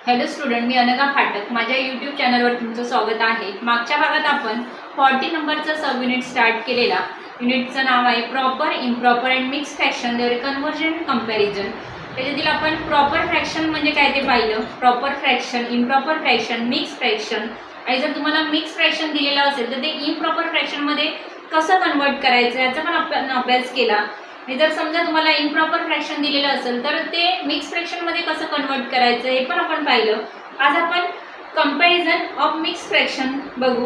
Hello student, मी अनघा फाटक. माझ्या YouTube चॅनलवर तुमचं स्वागत आहे. मागच्या भागात आपण 40 नंबरचा सब युनिट स्टार्ट केलेला. युनिटचं नाव आहे proper, improper and mix fraction their conversion comparison. त्याच्यातील आपण प्रॉपर फ्रॅक्शन म्हणजे काय ते पाहिलं. Proper fraction, improper fraction, mix fraction. आणि जर तुम्हाला मिक्स फ्रॅक्शन दिलेलं असेल तर ते इम्प्रॉपर फ्रॅक्शनमध्ये कसं कन्वर्ट करायचं याचा पण आपण अभ्यास केला. आणि जर समजा तुम्हाला इम्प्रॉपर फ्रॅक्शन दिलेलं असेल तर ते मिक्स फ्रॅक्शनमध्ये कसं कन्वर्ट करायचं हे पण आपण पाहिलं. आज आपण कंपॅरिझन ऑफ मिक्स फ्रॅक्शन बघू.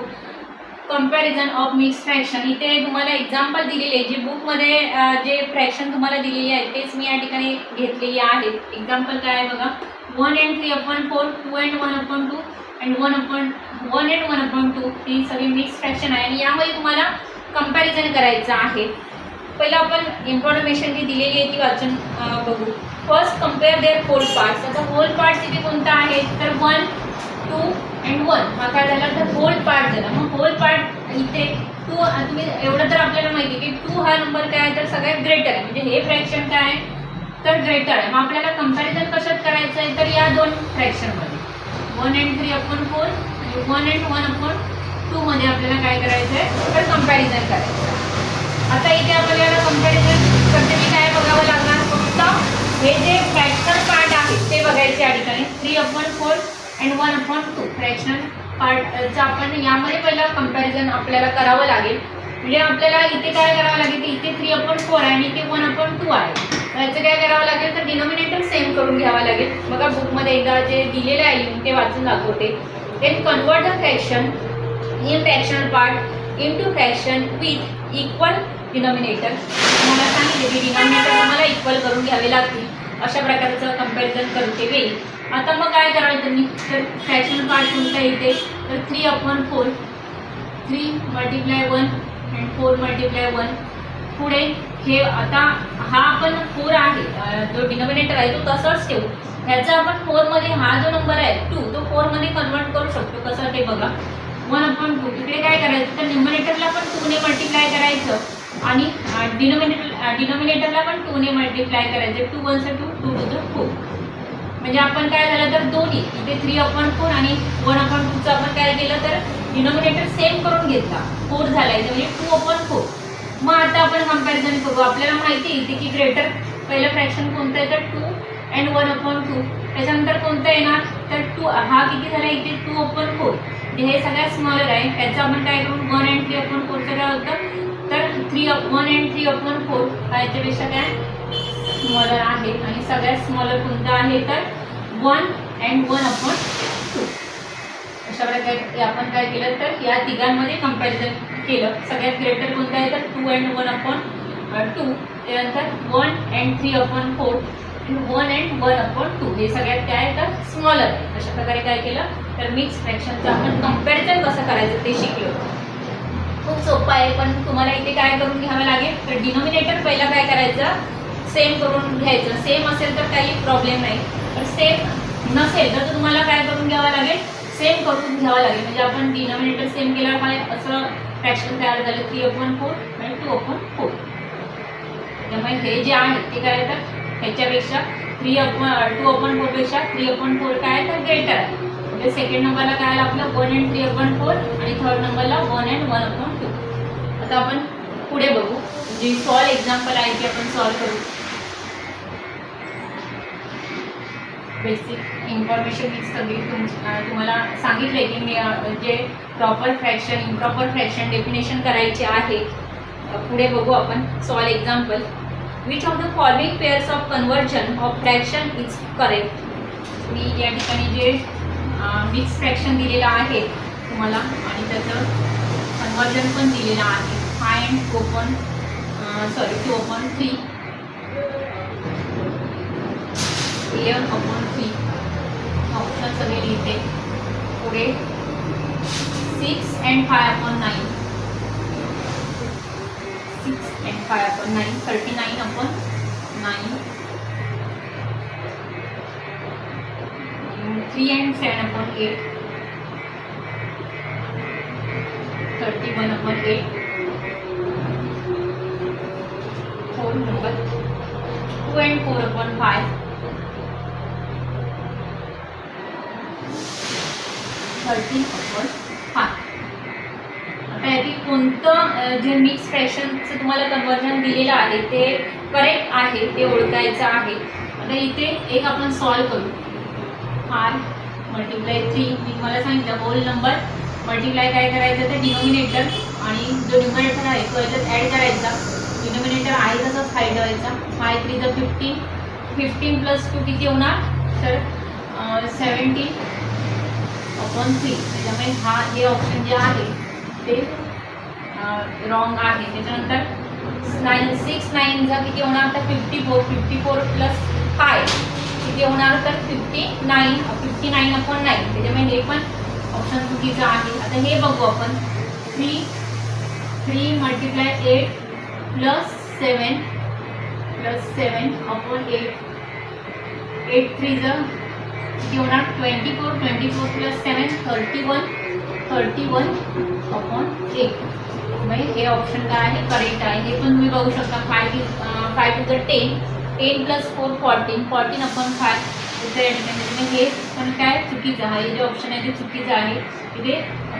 कंपॅरिझन ऑफ मिक्स फ्रॅक्शन, इथे तुम्हाला एक्झाम्पल दिलेले आहे. जे बुकमध्ये जे फ्रॅक्शन तुम्हाला दिलेली आहे तेच मी या ठिकाणी घेतलेली आहे. एक्झाम्पल काय आहे बघा. 1 and 3/4, 2 and 1/2 आणि 1 and 1/2 ही सगळी मिक्स फ्रॅक्शन आहे. आणि यामध्ये तुम्हाला कंपॅरिझन करायचं आहे. पहिलं आपण इन्फॉर्मेशन जी दिलेली आहे ती वाचून बघू. First compare their whole parts. आता होल पार्ट्स इथे कोणता आहे तर 1, 2 and 1 हा काय झाला तर होल पार्ट झाला. मग होल पार्ट इथे 2, तुम्ही एवढं तर आपल्याला माहिती आहे की 2 हा नंबर काय आहे तर सगळ्यात ग्रेटर आहे. म्हणजे हे फ्रॅक्शन काय आहे तर ग्रेटर आहे. मग आपल्याला कंपॅरिझन कशात करायचं आहे तर या दोन फ्रॅक्शनमध्ये 1 and 3/4 आणि 1 and 1/2 मध्ये आपल्याला काय करायचं आहे तर कंपॅरिझन करायचं आहे. आता इथे आपल्याला कंपॅरिझन करते मी काय बघावं लागणार. फक्त हे जे फ्रॅक्शनल पार्ट आहे ते बघायचे या ठिकाणी. 3/4 and 1/2 फ्रॅक्शनल पार्टचं आपण यामध्ये पहिलं कंपॅरिझन आपल्याला करावं लागेल. म्हणजे आपल्याला इथे काय करावं लागेल की इथे 3/4 आहे आणि इथे 1/2 आहे. याचं काय करावं लागेल तर डिनॉमिनेटर सेम करून घ्यावं लागेल. बघा बुकमध्ये एकदा जे दिलेलं आहे ते वाचून दाखवते. Then convert the fraction in fractional part into fraction with equal denominator. तुम्हाला सांगितले की डिनॉमिनेटर तुम्हाला इक्वल करून घ्यावे लागतील. अशा प्रकारचं कंपॅरिझन करते वेळी आता मग काय करायचं तुम्ही तर फ्रॅक्शनल पार्ट कोणता येते तर 3/4, 3 × 1 and 4 × 1. पुढे हे आता हा आपण 4 आहे जो डिनॉमिनेटर आहे तो तसाच ठेवू. ह्याचा आपण 4 मध्ये हा जो नंबर आहे 2 तो 4 मध्ये कन्वर्ट करू शकतो. कसं ते बघा. 1/2 इकडे काय करायचं तर न्यूमरेटरला पण 2 ने मल्टिप्लाय करायचं आणि डिनॉमिनेटरला पण 2 ने मल्टिप्लाय करायचं. 2 × 1 = 2, 2 × 4. म्हणजे आपण काय झालं तर दोन्ही इथे 3/4 आणि 1/2चं आपण काय केलं तर डिनॉमिनेटर सेम करून घेतला. 4 झाला इथे म्हणजे 2/4. मग आता आपण कंपॅरिझन करू. आपल्याला माहिती आहे की ग्रेटर पहिलं फ्रॅक्शन कोणतं आहे तर 2 and 1/2. त्याच्यानंतर कोणतं येणार तर 2 हा किती झाला इथे 2/4. हे सगळ्यात स्मॉलर आहे. त्याचं आपण काय करू 1 and 3/4चं काय होतं तर 1 and 3/4 हा याच्यापेक्षा काय स्मॉलर आहे. आणि सगळ्यात स्मॉलर कोणतं आहे तर 1 and 1/2. अशा प्रकारे आपण काय केलं तर या तिघांमध्ये कंपॅरिझन केलं. सगळ्यात ग्रेटर कोणतं आहे तर 2 and 1/2. त्यानंतर 1 and 3/4 आणि 1 and 1/2 हे सगळ्यात काय आहे तर स्मॉलर आहे. अशा प्रकारे काय केलं तर मिक्स फ्रॅक्शनचं आपण कंपॅरिझन कसं करायचं ते शिकलो. खूप सोपं आहे पण तुम्हाला इथे काय करून घ्यावं लागेल तर डिनॉमिनेटर पहिला काय करायचं सेम करून घ्यायचं. सेम असेल तर काही प्रॉब्लेम नाही. तर सेम नसेल तर तुम्हाला काय करून घ्यावं लागेल सेम करून घ्यावं लागेल. म्हणजे आपण डिनॉमिनेटर सेम केल्यावर काय असं फ्रॅक्शन तयार झालं 3/4 आणि 2/4. त्यामुळे हे जे आहे ते काय तर ह्याच्यापेक्षा 2/4 पेक्षा 3/4 काय तर ग्रेटर आहे. म्हणजे सेकंड नंबरला काय आलं आपलं 1 and 3/4 आणि थर्ड नंबरला 1 and 1/2. आता आपण पुढे बघू. जी सॉल्व एक्झाम्पल आहे ती आपण सॉल्व करू. बेसिक इन्फॉर्मेशन ही सगळी तुम्हाला सांगितले की मी जे proper fraction improper fraction definition करायचे आहे. पुढे बघू आपण solve example. Which of the following pairs of conversion of fraction is correct. मी या ठिकाणी जे मिक्स फ्रॅक्शन दिलेलं आहे तुम्हाला आणि त्याचं कन्वर्जन पण दिलेलं आहे. 5 and 2/3 11/3 ऑप्शन सगळे लिहिते. पुढे 6 and 5/9 6 and 5/9 39/9 3 and 7/8 31/8 4 number 2 and 4/5 13/5. आता यातील कोणतं जे मिक्स फ्रॅक्शनचं तुम्हाला कन्वर्जन दिलेलं आहे ते करेक्ट आहे ते ओळखायचं आहे. आता इथे एक आपण सॉल्व करू. 5 × 3 मी तुम्हाला सांगितलं होल नंबर मल्टिप्लाय काय करायचं तर डिनोमिनेटर आणि जो न्यूमरेटर आहे तो याच्यात ॲड करायचा. डिनोमिनेटर आहे तसंच हाय ठेवायचा. 5 3 × 15. 15 + 2 किती होणार तर 17/3. त्याच्यामुळे हे ऑप्शन जे आहे ते रॉंग आहे. त्याच्यानंतर 6 9 किती होणार तर 54. 54 + 5 किती होणार तर 59. 59/9. त्याच्यामुळे हे पण ऑप्शन चुकीचं आहे. आता हे बघू आपण. 3 × 8 + 7 + 7/8. 8 3 किती होणार 24. 24 + 7 31. 31/8. म्हणजे हे ऑप्शन काय आहे करेक्ट आहे. हे पण तुम्ही बघू शकता. 5 to the 10. 10 + 4 14. 14/5. हे पण काय चुकीचं आहे. हे जे ऑप्शन आहे ते चुकीचं आहे. इथे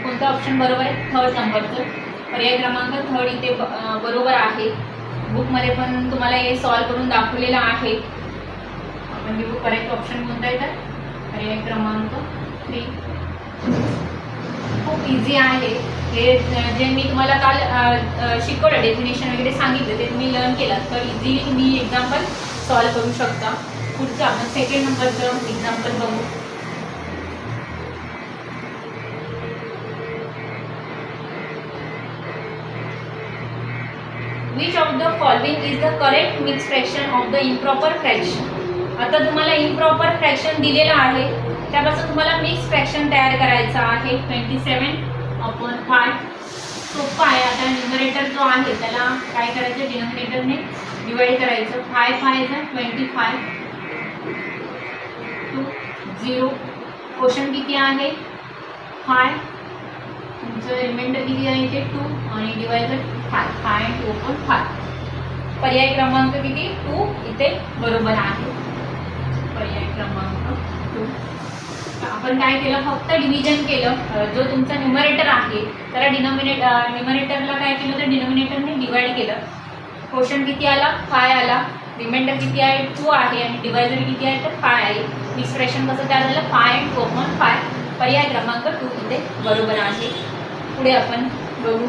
कोणतं ऑप्शन बरोबर आहे 3rd नंबरचं पर्याय क्रमांक 3rd इथे बरोबर आहे. बुकमध्ये पण तुम्हाला हे सॉल्व करून दाखवलेलं आहे. आपण बघू करेक्ट ऑप्शन कोणता आहे तर पर्याय क्रमांक 3. खूप इझी आहे हे. जे मी तुम्हाला काल शिकवलं डेफिनेशन वगैरे सांगितलं ते तुम्ही लर्न केलात तर इझिली तुम्ही एक्झाम्पल सॉल्व करू शकता. पुढचं आपण 2nd नंबरचं एक्झाम्पल बघू. Which of the following is the correct mixed fraction of the improper fraction? आता तुम्हाला improper fraction दिलेला आहे त्यापासून तुम्हाला मिक्स फ्रॅक्शन तयार करायचा आहे. 27/5. सोपं आहे. आता न्यूमरेटर जो आहे त्याला काय करायचं डिनोमिनेटरने डिवाइड करायचं. 5 5 25 2 0. क्वेश्चन किती आहे 5. तुमचं रिमाइंडर किती आहे ते 2 आणि डिवायडर 5. 5 × 2/5. पर्याय क्रमांक किती 2 इथे बरोबर आहे. पर्याय क्रमांक 2. आपण काय केलं फक्त डिव्हिजन केलं. जो तुमचा न्यूमरेटर आहे त्याला न्यूमरेटरला काय केलं तर डिनोमिनेटरने डिवाइड केलं. क्वेश्चन किती आला 5 आला. रिमाइंडर किती आहे 2 आहे आणि डिवायडर किती आहे तर 5 आहे. मिक्स फ्रॅक्शन कसं तयार झालं 5 × 2/5. पर्याय क्रमांक 2 इथे बरोबर आहे. पुढे आपण बघू.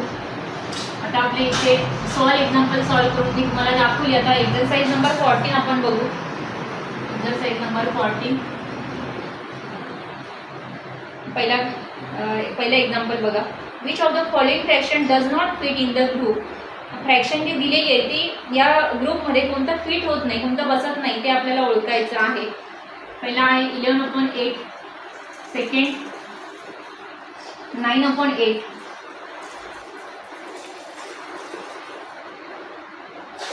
आता आपले इथे एक्झाम्पल सॉल्व करून ती तुम्हाला दाखवली. आता एक्झरसाइज नंबर 14 आपण बघू. Exercise number 14. पहिला एक्झाम्पल बघा. Which of the following fraction does not fit in the group. Fraction जी दिलेली आहे ती या ग्रुपमध्ये कोणतं फिट होत नाही कोणतं बसत नाही ते आपल्याला ओळखायचं आहे. पहिला आहे 11/8. सेकंड 9/8.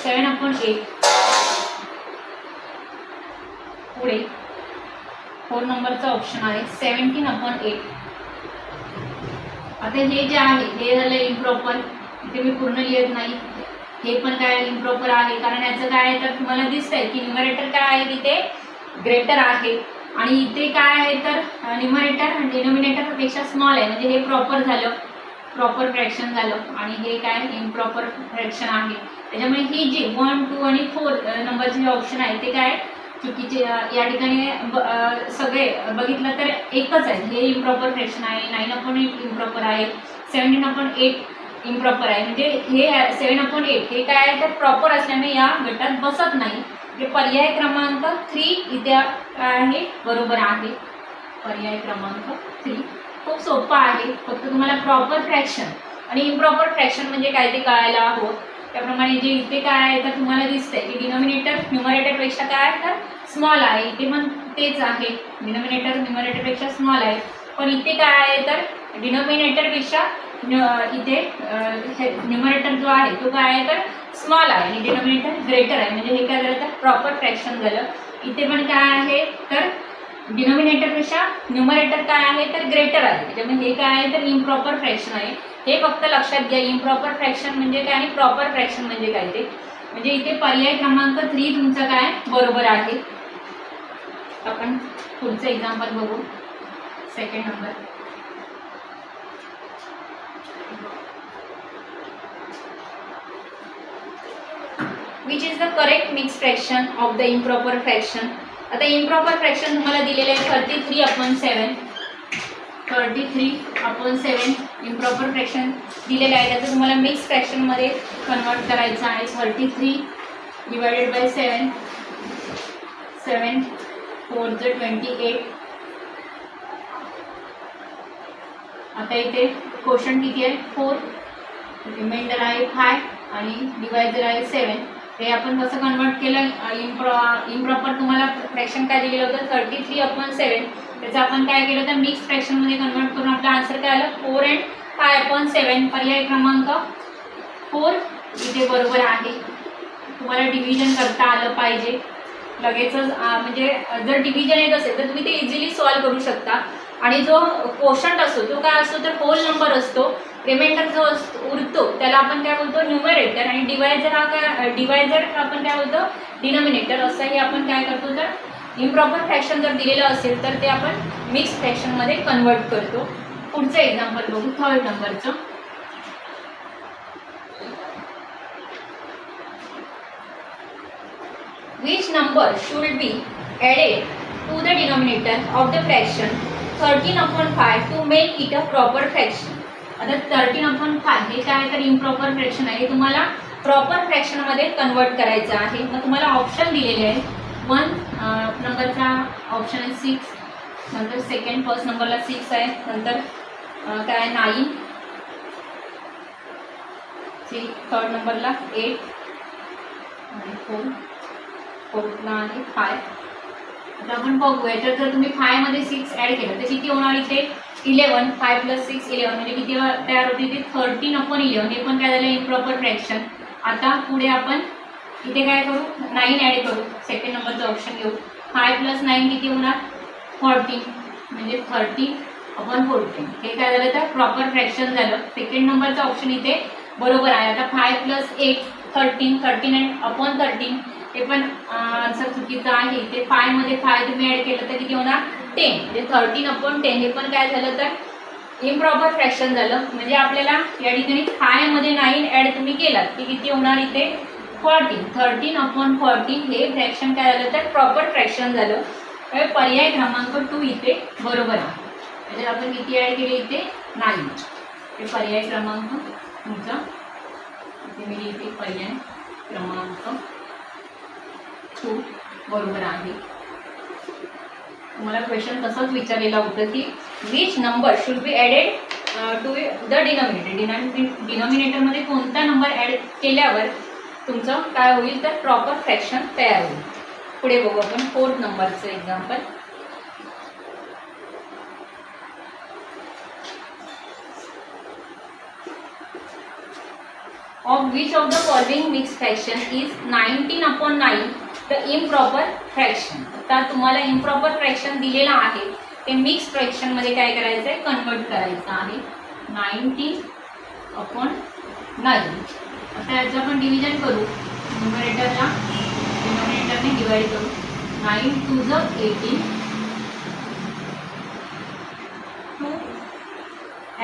7/8. पुढे 4 नंबरचा ऑप्शन आहे 17/8. आता हे जे आहे हे झालं इम्प्रॉपर. इथे मी पूर्ण लिहित नाही. हे पण काय इम्प्रॉपर आहे कारण याचं काय आहे तर तुम्हाला दिसतंय की न्यूमरेटर काय आहे तिथे ग्रेटर आहे आणि इथे काय आहे तर न्यूमरेटर डिनोमिनेटरपेक्षा स्मॉल आहे. म्हणजे हे प्रॉपर झालं प्रॉपर फ्रॅक्शन झालं आणि हे काय इम्प्रॉपर फ्रॅक्शन आहे. त्याच्यामुळे ही जी 1 2 आणि 4 नंबरचे जे ऑप्शन आहे ते काय चुकीचे. या ठिकाणी सगळे बघितलं तर एकच आहे. हे इम्प्रॉपर फ्रॅक्शन आहे. 9/8 इम्प्रॉपर आहे. 17/8 इम्प्रॉपर आहे. म्हणजे हे 7/8 हे काय आहे तर प्रॉपर असल्यामुळे या गटात बसत नाही. हे पर्याय क्रमांक 3 इथे आहे बरोबर आहे. पर्याय क्रमांक 3 खूप सोपं आहे. फक्त तुम्हाला प्रॉपर फ्रॅक्शन आणि इम्प्रॉपर फ्रॅक्शन म्हणजे काय ते कळायला हवं. त्याप्रमाणे जे इथे काय आहे तर तुम्हाला दिसतंय की डिनोमिनेटर न्यूमरेटरपेक्षा काय आहे तर स्मॉल आहे. इथे पण तेच आहे. डिनोमिनेटर न्यूमरेटरपेक्षा स्मॉल आहे. पण इथे काय आहे तर डिनोमिनेटरपेक्षा इथे न्यूमरेटर जो आहे तो काय आहे तर स्मॉल आहे आणि डिनोमिनेटर ग्रेटर आहे. म्हणजे हे काय झालं तर प्रॉपर फ्रॅक्शन झालं. इथे पण काय आहे तर डिनोमिनेटरपेक्षा न्यूमरेटर काय आहे तर ग्रेटर आहे. त्याच्यामुळे हे काय आहे तर इम्प्रॉपर फ्रॅक्शन आहे. हे फक्त लक्षात घ्या इम्प्रॉपर फ्रॅक्शन म्हणजे काय आणि प्रॉपर फ्रॅक्शन म्हणजे काय ते. म्हणजे इथे पर्याय क्रमांक 3 तुमचं काय बरोबर आहे. आपण पुढचं एक्झाम्पल बघू. 2nd number which is the correct mix fraction of the improper fraction. आता इम्प्रॉपर फ्रॅक्शन तुम्हाला दिलेले आहे 33/7. 33/7 इम्प्रॉपर फ्रॅक्शन दिलेलं आहे. त्याचं तुम्हाला मिक्स फ्रॅक्शनमध्ये कन्वर्ट करायचं आहे. 33/7. 7 4 28. आता इथे क्वोशंट किती आहे 4, रिमाइंडर आहे 5 आणि डिवायझर आहे 7. हे आपण कसं कन्वर्ट केलं, इम्प्रॉपर तुम्हाला फ्रॅक्शन काय दिलेलं होतं 33/7. त्याचं आपण काय केलं तर मिक्स फ्रॅक्शनमध्ये कन्वर्ट करून आपला आन्सर काय आलं 4 and 5/7. पर्याय क्रमांक 4 इथे बरोबर आहे. तुम्हाला डिव्हिजन करता आलं पाहिजे लगेचच. म्हणजे जर डिव्हिजन येत असेल तर तुम्ही ते इझिली सॉल्व करू शकता. आणि जो क्वोशंट असतो तो काय असतो तर होल नंबर असतो. रिमाइंडर जो उरतो त्याला आपण काय बोलतो न्यूमरेटर, आणि डिवायझर आपण काय बोलतो डिनॉमिनेटर. असंही आपण काय करतो तर इम्प्रॉपर फ्रॅक्शन जर दिलेलं असेल तर ते आपण मिक्स फ्रॅक्शनमध्ये कन्वर्ट करतो. पुढचं एक्झाम्पल बघू 3rd नंबरचं. Which number should be added to the denominator of the fraction 13/5 to make it a proper fraction? आता 13/5 हे काय तर इम्प्रॉपर फ्रॅक्शन आहे. तुम्हाला प्रॉपर फ्रॅक्शनमध्ये कन्वर्ट करायचं आहे. मग तुम्हाला ऑप्शन दिलेले आहे. 1 नंबरचा ऑप्शन आहे 6, नंतर फर्स्ट नंबरला 6 आहे, नंतर काय 9, 3rd नंबरला 8 आणि 4ला आहे 5. आता आपण बघू याच्यात जर तुम्ही 5 मध्ये 6 ॲड केलं तर किती होणार इथे 11. 5 + 6 11 म्हणजे किती तयार होते इथे 13/11. हे पण काय झालं इम्प्रॉपर फ्रॅक्शन. आता पुढे आपण इथे काय करू 9 ॲड करू. 2nd नंबरचं ऑप्शन घेऊ. 5 + 9 किती होणार 14 म्हणजे 30/14. हे काय झालं तर प्रॉपर फ्रॅक्शन झालं. 2nd नंबरचं ऑप्शन इथे बरोबर आहे. आता 5 + 8 13 13/13 हे पण आन्सर चुकीचं आहे. इथे 5 मध्ये 5 तुम्ही ॲड केलं तर किती होणार 10 म्हणजे 13/10. हे पण काय झालं तर इम्प्रॉपर फ्रॅक्शन झालं. म्हणजे आपल्याला या ठिकाणी 5 मध्ये 9 ॲड तुम्ही केलात की किती होणार इथे 14. 13/14 हे फ्रॅक्शन काय झालं तर प्रॉपर फ्रॅक्शन झालं. पर्याय क्रमांक 2 इथे बरोबर आहे. म्हणजे आपण किती ॲड केले इथे 9. हे पर्याय क्रमांक तुमचा इथे मी इथे पर्याय क्रमांक 2 बरोबर आहे. तुम्हाला क्वेश्चन तसंच विचारलेलं होतं की which number should be added to the denominator. डिनॉमिनेटरमध्ये कोणता नंबर ॲड केल्यावर तुमचं काय होईल तर प्रॉपर फ्रॅक्शन तयार होईल. पुढे बघू आपण 4th नंबरचं example. Of which of the following mixed fraction is 19/9 the improper fraction? आता तुम्हाला इम्प्रॉपर फ्रॅक्शन दिलेलं आहे ते मिक्स फ्रॅक्शनमध्ये काय करायचं आहे कन्वर्ट करायचं आहे. 19/9. आता याचं आपण डिव्हिजन करू. न्यूमरेटरला डिनॉमिनेटरने डिवाइड करू. 9 × 2 = 18 2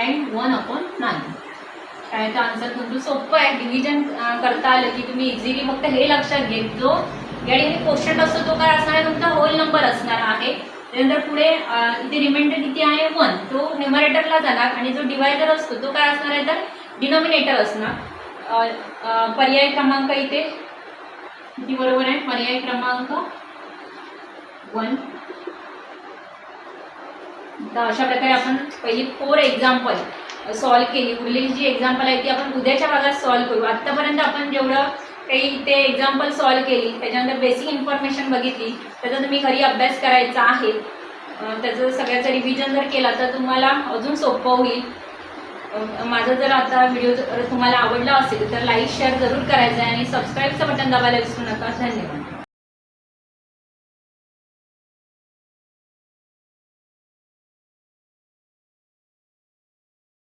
and 1/9. काय तर आन्सर तुमचं सोपं आहे. डिव्हिजन करता आलं की तुम्ही इझिली फक्त हे लक्षात घेत जो या ठिकाणी क्वोशंट असतो तो काय असणार आहे तुमचा होल नंबर असणार आहे. त्यानंतर पुढे इथे रिमाइंडर किती आहे 1 तो न्यूमरेटरला जाणार आणि जो डिवायझर असतो तो काय असणार आहे तर डिनॉमिनेटर असणार. पर्याय क्रमांक इथे किती बरोबर आहे पर्याय क्रमांक 1. तर अशा प्रकारे आपण पहिली 4 एक्झाम्पल सॉल्व केली. उरलेली जी एक्झाम्पल आहे ती आपण उद्याच्या भागात सॉल्व करू. आत्तापर्यंत आपण जेवढं काही ते एक्झाम्पल सॉल्व केली त्याच्यानंतर बेसिक इन्फॉर्मेशन बघितली त्याचा तुम्ही घरी अभ्यास करायचा आहे. त्याचं सगळ्याचं रिव्हिजन जर केला तर तुम्हाला अजून सोपं होईल. माझा जर आता व्हिडिओ जर तुम्हाला आवडला असेल तर लाईक शेअर जरूर करायचा आहे आणि सबस्क्राईबचं बटन दाबायला विसरू नका. धन्यवाद.